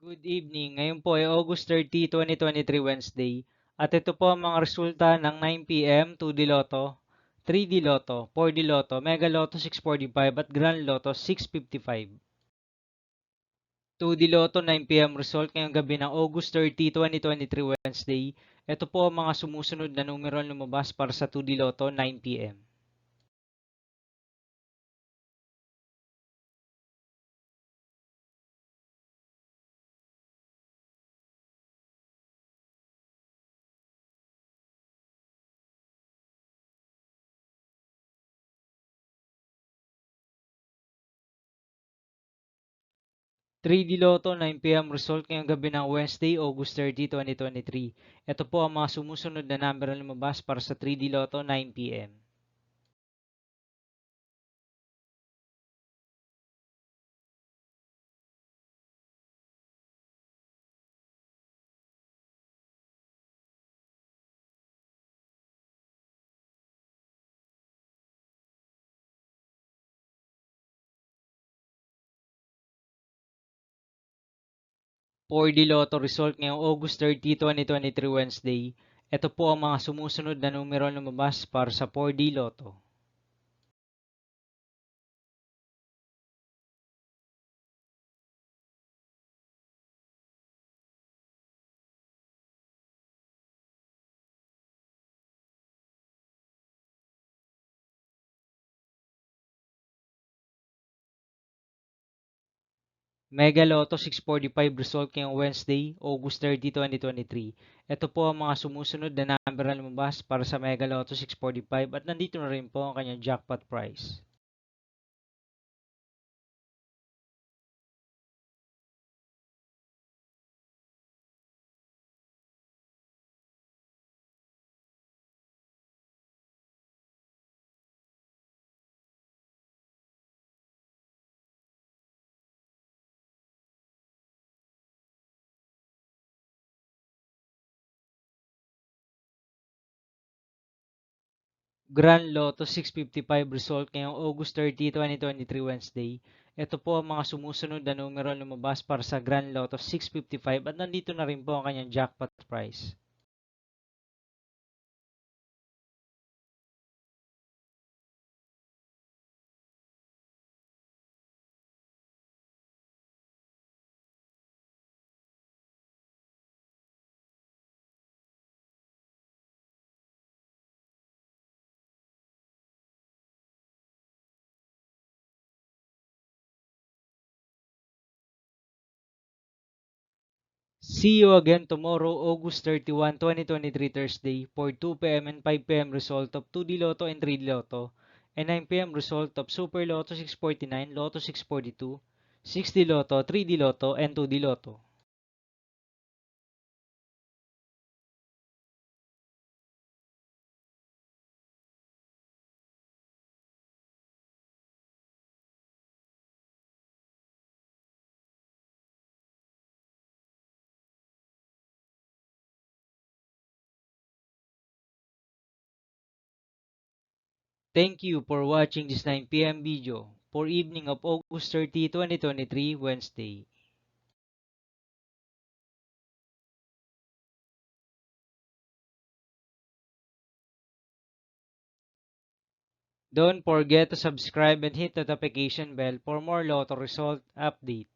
Good evening. Ngayon po ay August 30, 2023, Wednesday. At ito po ang mga resulta ng 9 p.m. 2D Lotto, 3D Lotto, 4D Lotto, Mega Lotto 645 at Grand Lotto 655. 2D Lotto 9 p.m. result ngayong gabi ng August 30, 2023, Wednesday. Ito po ang mga sumusunod na numero lumabas para sa 2D Lotto 9 p.m. 3D Lotto 9 p.m. result ngayong gabi ng Wednesday, August 30, 2023. Ito po ang mga sumusunod na number na lumabas para sa 3D Lotto 9 p.m. For the Lotto result ngayong August 30, 2023, Wednesday, ito po ang mga sumusunod na numero lumabas para sa 4D Lotto. Mega Lotto 645 result ngayong Wednesday, August 30, 2023. Ito po ang mga sumusunod na number na lumabas para sa Mega Lotto 645 at nandito na rin po ang kanyang jackpot price. Grand Lotto 655 result ngayong August 30, 2023, Wednesday. Ito po ang mga sumusunod na numero lumabas para sa Grand Lotto 655 at nandito na rin po ang kanyang jackpot price. See you again tomorrow, August 31, 2023, Thursday, for 2 p.m. and 5 p.m. result of 2D Lotto and 3D Lotto, and 9 p.m. result of Super Lotto 649, Lotto 642, 6D Lotto, 3D Lotto, and 2D Lotto. Thank you for watching this 9 p.m. video for evening of August 30, 2023, Wednesday. Don't forget to subscribe and hit the notification bell for more Lotto result update.